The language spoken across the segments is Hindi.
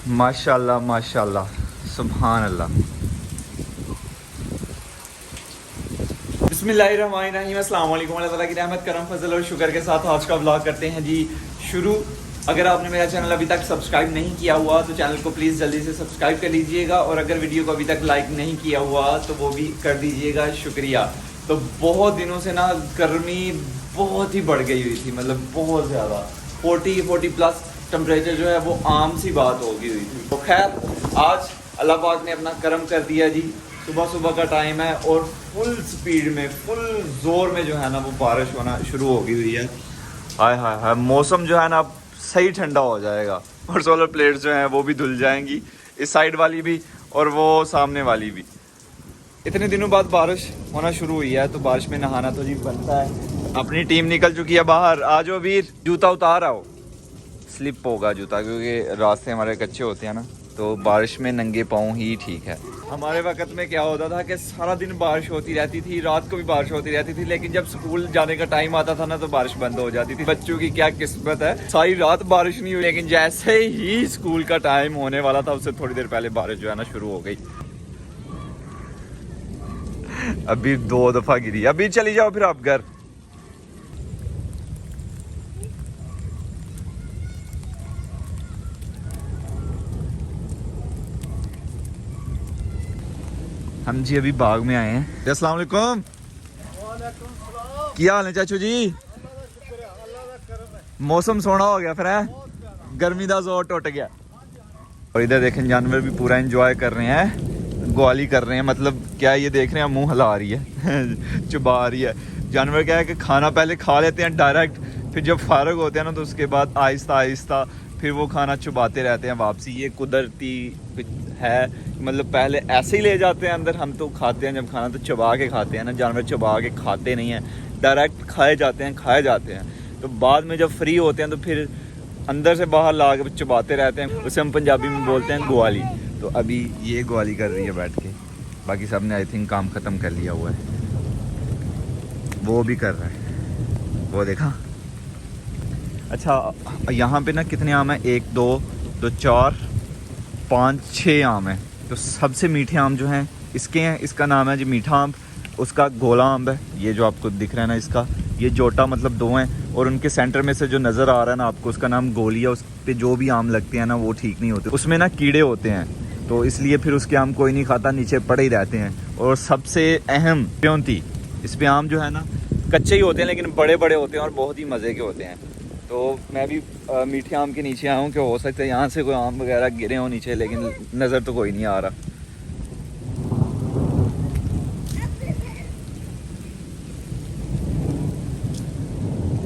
माशाल्लाह माशाल्लाह, सुभान अल्लाह। बिस्मिल्लाहिर्रहमानिर्रहीम, अस्सलाम वालेकुम। अल्लाह ताला की रहमत, करम, फजल और शुक्र के साथ आज का व्लॉग करते हैं जी शुरू। अगर आपने मेरा चैनल अभी तक सब्सक्राइब नहीं किया हुआ तो चैनल को प्लीज़ जल्दी से सब्सक्राइब कर लीजिएगा, और अगर वीडियो को अभी तक लाइक नहीं किया हुआ तो वो भी कर दीजिएगा, शुक्रिया। तो बहुत दिनों से ना गर्मी बहुत ही बढ़ गई हुई थी, मतलब बहुत ज़्यादा 40 प्लस टेम्परेचर जो है वो आम सी बात हो गई हुई थी। तो खैर आज अल्लाह पाक ने अपना करम कर दिया जी, सुबह का टाइम है और फुल स्पीड में फुल ज़ोर में जो है ना वो बारिश होना शुरू हो गई हुई है। हाय हाय हाय, मौसम जो है ना अब सही ठंडा हो जाएगा और सोलर प्लेट्स जो हैं वो भी धुल जाएंगी, इस साइड वाली भी और वो सामने वाली भी। इतने दिनों बाद बारिश होना शुरू हुई है तो बारिश में नहाना तो जी बनता है। अपनी टीम निकल चुकी है बाहर, आ जाओ वीर, जूता उतार आओ, स्लिप होगा जूता क्योंकि रास्ते हमारे कच्चे होते हैं ना, तो बारिश में नंगे पाँव ही ठीक है। हमारे वक्त में क्या होता था कि सारा दिन बारिश होती रहती थी, रात को भी बारिश होती रहती थी, लेकिन जब स्कूल जाने का टाइम आता था ना तो बारिश बंद हो जाती थी। बच्चों की क्या किस्मत है, सारी रात बारिश नहीं हुई, लेकिन जैसे ही स्कूल का टाइम होने वाला था उससे थोड़ी देर पहले बारिश जो है ना शुरू हो गई। अभी 2 दफा गिरी, अभी चली जाओ फिर आप घर। हम जी अभी बाग में आए हैं। अस्सलाम वालेकुम। क्या हाल है चाचू जी? मौसम सोना हो गया फिर है, गर्मी का जोर टुट गया। और इधर देखें जानवर भी पूरा एंजॉय कर रहे हैं, ग्वाली कर रहे हैं, मतलब क्या ये देख रहे हैं मुंह हिला रही है चुबा रही है। जानवर क्या है कि खाना पहले खा लेते हैं डायरेक्ट, फिर जब फारग होते हैं ना तो उसके बाद आहिस्ता आहिस्ता फिर वो खाना चुबाते रहते हैं वापसी। ये कुदरती है, मतलब पहले ऐसे ही ले जाते हैं अंदर, हम तो खाते हैं जब खाना तो चबा के खाते हैं ना, जानवर चबा के खाते नहीं हैं, डायरेक्ट खाए जाते हैं। तो बाद में जब फ्री होते हैं तो फिर अंदर से बाहर ला के चबाते रहते हैं, उसे हम पंजाबी में बोलते हैं ग्वाली। तो अभी ये ग्वाली कर रही है बैठ के, बाकी सब ने आई थिंक काम ख़त्म कर लिया हुआ है। वो भी कर रहा है, वो देखा। अच्छा यहाँ पे ना कितने आम हैं, 1 2 4 5 6 आम हैं। तो सबसे मीठे आम जो हैं इसके हैं, इसका नाम है जी मीठा आम, उसका गोला आम है, ये जो आपको दिख रहा है ना इसका, ये जोटा मतलब 2 हैं, और उनके सेंटर में से जो नज़र आ रहा है ना आपको उसका नाम गोली है। उस पर जो भी आम लगते हैं ना वो ठीक नहीं होते, उसमें ना कीड़े होते हैं, तो इसलिए फिर उसके आम कोई नहीं खाता, नीचे पड़े ही रहते हैं। और सबसे अहम प्योंती, इस पे आम जो है ना कच्चे ही होते हैं लेकिन बड़े बड़े होते हैं और बहुत ही मज़े के होते हैं। तो मैं भी मीठे आम के नीचे आया हूँ कि हो सकता है यहाँ से कोई आम वगैरह गिरे हों नीचे, लेकिन नज़र तो कोई नहीं आ रहा।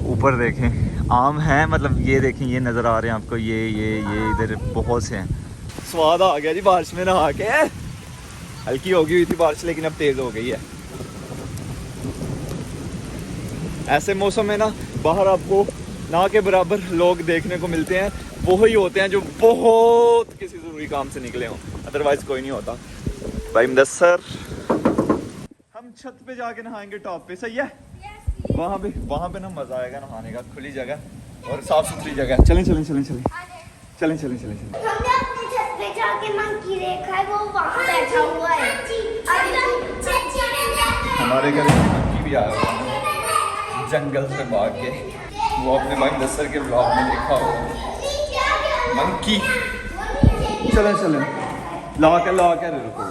ऊपर देखें आम हैं, मतलब ये देखें, ये नज़र आ रहे हैं आपको, ये इधर बहुत से हैं। स्वाद आ गया जी बारिश में नहा के। हल्की हो गई हुई थी बारिश लेकिन अब तेज़ हो गई है। ऐसे मौसम में ना बाहर आपको ना के बराबर लोग देखने को मिलते हैं, वो ही होते हैं जो बहुत किसी ज़रूरी काम से निकले हों, अदरवाइज़ कोई नहीं होता। भाई मुदस्सर, हम छत पे जाके नहाएंगे टॉप पे, सही है? वहाँ पे ना मज़ा आएगा नहाने का, खुली जगह और साफ़ सुथरी जगह। चलें। हमने अपने छत पे जाके मंकी देखा है, वो वहाँ बैठा हुआ है। हमारे घर में मंकी भी आया हुआ है जंगल से भाग के, वो अपने भाई मुदस्सर के ब्लॉग में देखा होगा मंकी। चलें ला के रुको।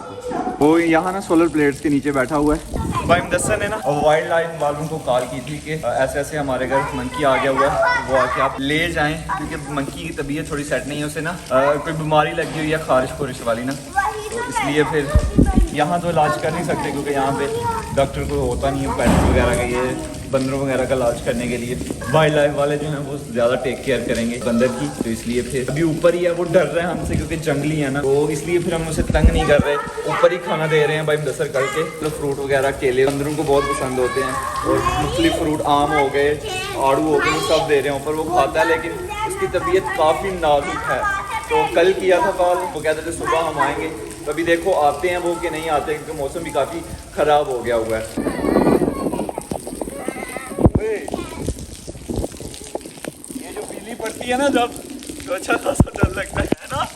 वो यहाँ ना सोलर प्लेट्स के नीचे बैठा हुआ है। भाई मुदस्सर ने ना वाइल्ड लाइफ वालों को कॉल की थी कि ऐसे हमारे घर मंकी आ गया हुआ है, वो आके आप ले जाएं, क्योंकि मंकी की तबीयत थोड़ी सेट नहीं है, उसे ना कोई बीमारी लगी हुई है खारिश वाली ना, तो इसलिए फिर यहाँ तो इलाज कर नहीं सकते क्योंकि यहाँ पे डॉक्टर को होता नहीं है पेट्स वगैरह का, ये बंदरों वगैरह का इलाज करने के लिए वाइल्ड लाइफ वाले जो हैं वो ज़्यादा टेक केयर करेंगे बंदर की, तो इसलिए फिर अभी ऊपर ही है, वो डर रहे हैं हमसे क्योंकि जंगली है ना, तो इसलिए फिर हम उसे तंग नहीं कर रहे, ऊपर ही खाना दे रहे हैं भाई मुदस्सर करके। तो फ्रूट वगैरह केले बंदरों को बहुत पसंद होते हैं, और मुख्तलिफ फ्रूट आम हो गए, आड़ू हो गए, सब दे रहे हैं ऊपर, वो खाता है लेकिन उसकी तबीयत काफ़ी नाजुक है। तो कल किया था कॉल, वो कहते थे सुबह हम आएंगे, तो अभी देखो आते हैं वो कि नहीं आते, क्योंकि मौसम भी काफ़ी ख़राब हो गया हुआ है। ये जो बिजली पड़ती है ना जब, तो अच्छा खासा डर लगता है ना।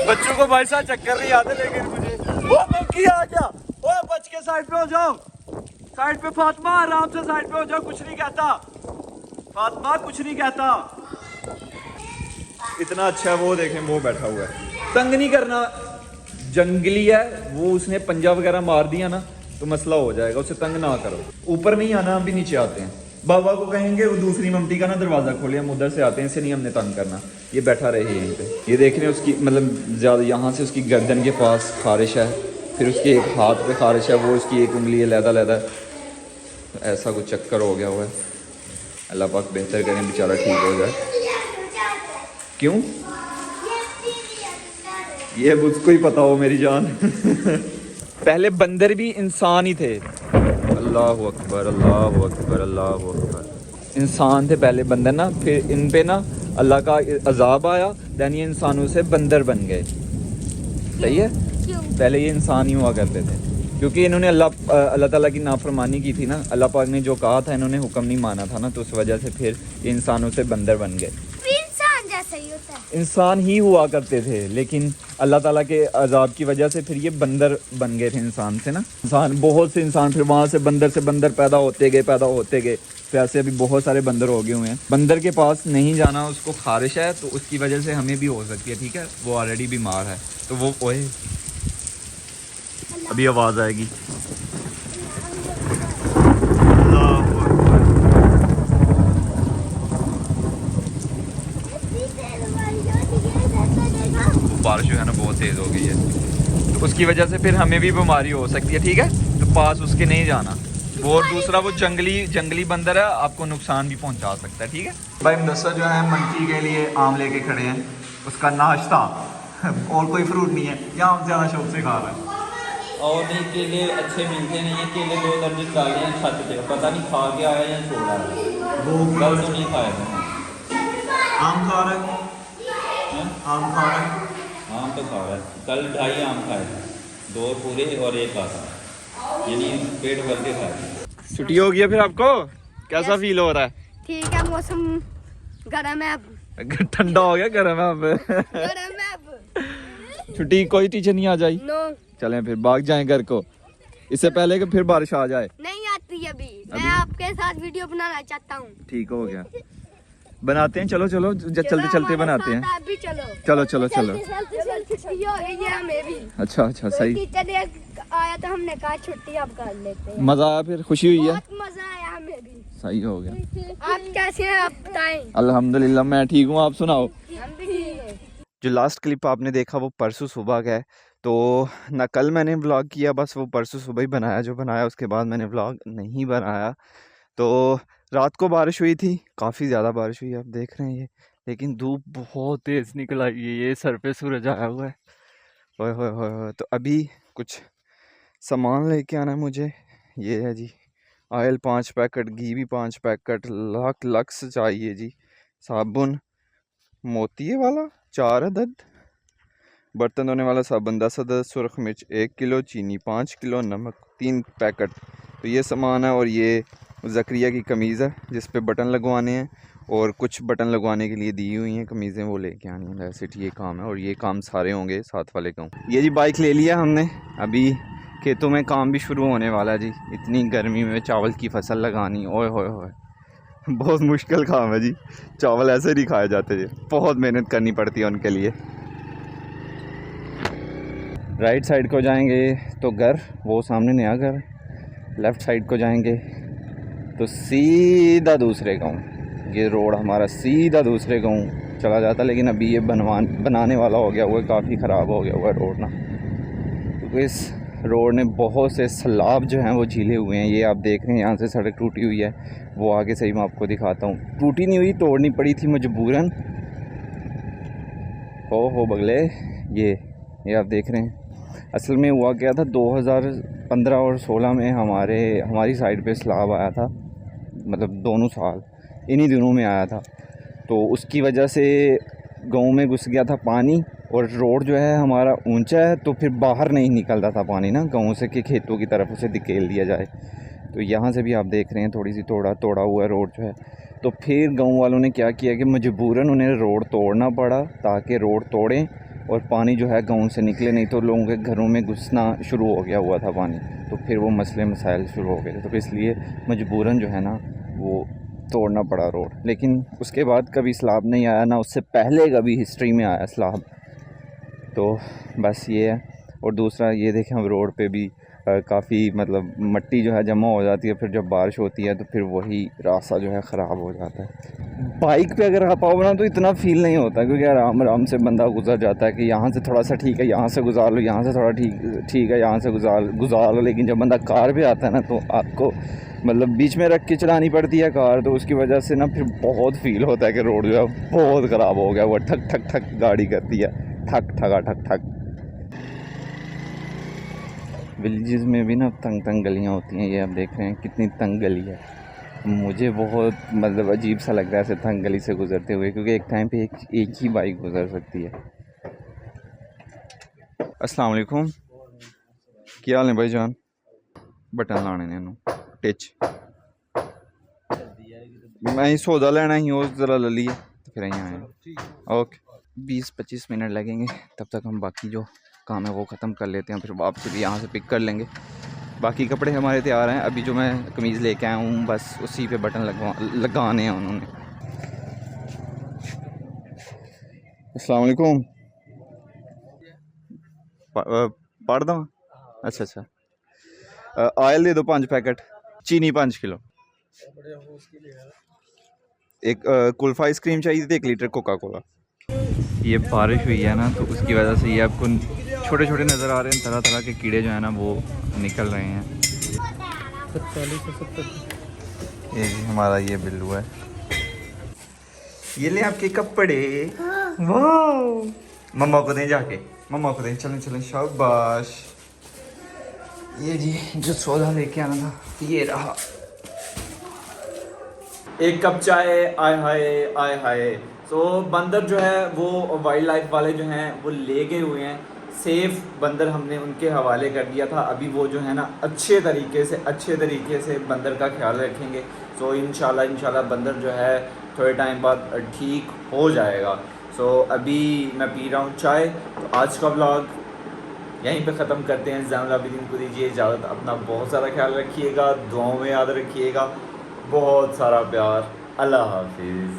बच्चों को भाई साहब चक्कर नहीं आते, लेकिन मुझे वो मंकी आ गया। ओए बच के साइड पे हो जाओ, साइड पे फातिमा, आराम से साइड पे हो जाओ, कुछ नहीं कहता फातिमा, कुछ नहीं कहता। इतना अच्छा है वो, देखें वो बैठा हुआ है। तंग नहीं करना, जंगली है वो, उसने पंजा वगैरह मार दिया ना तो मसला हो जाएगा, उसे तंग ना करो। ऊपर नहीं आना, हम भी नीचे आते हैं। बाबा को कहेंगे वो दूसरी ममटी का ना दरवाज़ा खोले, हम उधर से आते हैं, इसे नहीं हमने तंग करना, ये बैठा रहे यहीं पे। ये देख रहे हैं उसकी मतलब ज़्यादा यहाँ से उसकी गर्दन के पास खारिश है, फिर उसके एक हाथ पे खारिश है, वो उसकी एक उंगली लहदा ऐसा कुछ चक्कर हो गया हुआ है। अल्लाह पाक बेहतर करें, बेचारा ठीक हो जाए। क्यों? ये मुझको ही पता हो मेरी जान। पहले बंदर भी इंसान ही थे। अल्लाह अकबर, अल्लाह अकबर, अल्लाह अकबर। इंसान थे पहले बंदर ना, फिर इन पे ना अल्लाह का अजाब आया, दैन ये इंसानों से बंदर बन गए। सही है? पहले ये इंसान ही हुआ करते थे, क्योंकि इन्होंने अल्लाह ताला की नाफरमानी की थी ना। अल्लाह पाक ने जो कहा था इन्होंने हुक्म नहीं माना था ना, तो उस वजह से फिर ये इंसानों से बंदर बन गए। इंसान जैसा ही होता है, इंसान ही हुआ करते थे, लेकिन अल्लाह ताला के अजाब की वजह से फिर ये बंदर बन गए थे इंसान से ना। इंसान, बहुत से इंसान, फिर वहाँ से बंदर पैदा होते गए, तो ऐसे अभी बहुत सारे बंदर हो गए हुए हैं। बंदर के पास नहीं जाना, उसको खारिश है, तो उसकी वजह से हमें भी हो सकती है, ठीक है? वो ऑलरेडी बीमार है, तो वो ओए अभी आवाज़ आएगी। बारिश जो है ना बहुत तेज़ हो गई है, तो उसकी वजह से फिर हमें भी बीमारी हो सकती है, ठीक है? तो पास उसके नहीं जाना। और दूसरा वो जंगली बंदर है, आपको नुकसान भी पहुंचा सकता है, ठीक है? भाई मुदस्सर जो है मंकी के लिए आम लेके खड़े हैं, उसका नाश्ता और कोई फ्रूट नहीं है, या आम ज़्यादा शौक से खा रहा है। और नहीं, केले अच्छे मिलते नहीं है, केले 2 दर्जन डाले हैं छत पे, पता नहीं खा के आया या छोड़ा है, वो कल तो नहीं खाया था। आम खा रहा है, आम खा रहा है। आम तो खा रहा है, कल 2.5 आम खाए थे, 2 पूरे और 1 आधा, यानी पेट भर के खाए। छुट्टी हो गई है फिर आपको, कैसा फील हो रहा है? ठीक है, मौसम गर्म है अब। ठंडा हो गया, गर्म है अब। गर्म है अब। छुट्टी कोई टीचर नहीं आ जाई? नो, चलें फिर भाग जाएं घर को, इससे पहले कि फिर बारिश आ जाए। नहीं आती अभी। मैं आपके साथ वीडियो बनाना चाहता हूँ। ठीक हो गया, बनाते हैं, चलो चलते बनाते हैं। आप भी चलो। चलो छुट्टी हो गई है हमें भी। अच्छा सही। टीचर आया तो हमने कहा छुट्टी अब कर लेते हैं। मजा आया, फिर खुशी हुई है? बहुत मजा आया हमें भी। सही हो गया। आप कैसे हैं, आप बताएं? अल्हम्दुलिल्लाह मैं ठीक हूँ, आप सुनाओ। हम भी ठीक हैं। जो लास्ट क्लिप आपने देखा वो परसों सुबह का है, तो ना कल मैंने व्लॉग किया, बस वो परसों सुबह ही बनाया जो बनाया, उसके बाद मैंने व्लॉग नहीं बनाया। तो रात को बारिश हुई थी, काफ़ी ज़्यादा बारिश हुई, आप देख रहे हैं ये, लेकिन धूप बहुत तेज़ निकल आई है, ये सर पे सूरज आया हुआ है। ओए तो अभी कुछ सामान लेके आना है मुझे। ये है जी ऑयल 5 पैकेट, घी भी 5 पैकेट, लक्स चाहिए जी, साबुन मोती वाला 4 अदद, बर्तन धोने वाला साबुन 10 अदद, सुरख मिर्च 1 किलो, चीनी 5 किलो, नमक 3 पैकेट। तो ये सामान है, और ये ज़करिया की कमीज़ है जिस पे बटन लगवाने हैं, और कुछ बटन लगवाने के लिए दी हुई हैं कमीज़ें, वो लेके आनी है। वैसे ये काम है, और ये काम सारे होंगे साथ वाले का। ये जी बाइक ले लिया हमने, अभी खेतों में काम भी शुरू होने वाला है जी। इतनी गर्मी में चावल की फसल लगानी, ओए होए बहुत मुश्किल काम है जी। चावल ऐसे नहीं खाए जाते जी, बहुत मेहनत करनी पड़ती है उनके लिए। राइट साइड को जाएंगे तो घर, वो सामने नया घर, लेफ़्ट साइड को जाएंगे तो सीधा दूसरे गांव। ये रोड हमारा सीधा दूसरे गांव चला जाता, लेकिन अभी ये बनाने वाला हो गया हुआ है, काफ़ी ख़राब हो गया हुआ है रोड ना, क्योंकि इस रोड ने बहुत से सैलाब जो हैं वो झीले हुए हैं। ये आप देख रहे हैं यहाँ से सड़क टूटी हुई है, वो आगे से ही मैं आपको दिखाता हूँ। टूटी नहीं हुई, तोड़नी पड़ी थी मजबूरन। हो बगले, ये आप देख रहे हैं। असल में हुआ क्या था, 2015 और 16 में हमारी साइड पे सैलाब आया था, मतलब दोनों साल इन्हीं दिनों में आया था। तो उसकी वजह से गांव में घुस गया था पानी, और रोड जो है हमारा ऊंचा है, तो फिर बाहर नहीं निकलता था पानी ना गांव से कि खेतों की तरफ उसे धकेल दिया जाए। तो यहाँ से भी आप देख रहे हैं थोड़ी सी तोड़ा हुआ रोड जो है, तो फिर गांव वालों ने क्या किया कि मजबूरन उन्हें रोड तोड़ना पड़ा ताकि रोड तोड़ें और पानी जो है गांव से निकले, नहीं तो लोगों के घरों में घुसना शुरू हो गया हुआ था पानी। तो फिर वो मसले मसाइल शुरू हो गए थे, तो इसलिए मजबूरन जो है ना वो तोड़ना पड़ा रोड। लेकिन उसके बाद कभी सैलाब नहीं आया, ना उससे पहले कभी हिस्ट्री में आया सैलाब। तो बस ये है। और दूसरा ये देखें, हम रोड पे भी काफ़ी मतलब मट्टी जो है जमा हो जाती है, फिर जब बारिश होती है तो फिर वही रास्ता जो है ख़राब हो जाता है। बाइक पे अगर आप आओ ना तो इतना फील नहीं होता, क्योंकि आराम आराम से बंदा गुजर जाता है कि यहाँ से थोड़ा सा ठीक है, यहाँ से गुजार लो, यहाँ से थोड़ा ठीक है, यहाँ से गुजार लो। लेकिन जब बंदा कार पे आता है ना तो आपको मतलब बीच में रख के चलानी पड़ती है कार, तो उसकी वजह से ना फिर बहुत फील होता है कि रोड जो है बहुत ख़राब हो गया, वो ठक ठक ठक गाड़ी करती है, ठक ठका ठक ठक। विलेजेस में भी ना तंग तंग गलियाँ होती हैं, ये आप देख रहे हैं कितनी तंग गली है। मुझे बहुत मतलब अजीब सा लग रहा है ऐसे तंग गली से गुजरते हुए, क्योंकि एक टाइम पे एक ही बाइक गुजर सकती है। अस्सलाम वालेकुम, क्या हाल है भाई जान? बटन लाने ने टिच मैं ही सौदा लेना ही हो ज़रा ले लिए तो फिर यहाँ आए। ओके 20-25 मिनट लगेंगे, तब तक हम बाकी जो काम है वो ख़त्म कर लेते हैं, फिर वापसी भी यहाँ से पिक कर लेंगे। बाकी कपड़े हमारे तैयार हैं, अभी जो मैं कमीज़ लेके आया हूँ बस उसी पे बटन लगाने हैं उन्होंने। अस्सलाम वालेकुम, पढ़ दूँ? अच्छा ऑयल दे दो 5 पैकेट, चीनी 5 किलो, एक कुल्फ़ा आइसक्रीम चाहिए थी, 1 लीटर कोका कोला। ये बारिश हुई है ना तो उसकी वजह से ये आपको छोटे छोटे नज़र आ रहे हैं, तरह तरह के कीड़े जो है ना वो निकल रहे हैं। 40 से 70 ये हमारा ये बिल्लू है। ये ले आपके कपड़े, वाह मम्मा को दें, जाके मम्मा को दें, चलें चलें, शाबाश। ये जी जो सौदा लेके आना था ये रहा, 1 कप चाय। आय हाय आय हाय। तो बंदर जो है वो वाइल्ड लाइफ वाले जो हैं वो ले गए हुए हैं, सेफ बंदर हमने उनके हवाले कर दिया था। अभी वो जो है ना अच्छे तरीके से बंदर का ख्याल रखेंगे। सो इंशाल्लाह बंदर जो है थोड़े टाइम बाद ठीक हो जाएगा। सो अभी मैं पी रहा हूँ चाय। तो आज का व्लॉग यहीं पे ख़त्म करते हैं। ज़ैनुल आबिदीन को दीजिए इजाज़त। अपना बहुत सारा ख्याल रखिएगा, दुआओं में याद रखिएगा, बहुत सारा प्यार। अल्लाह हाफिज़।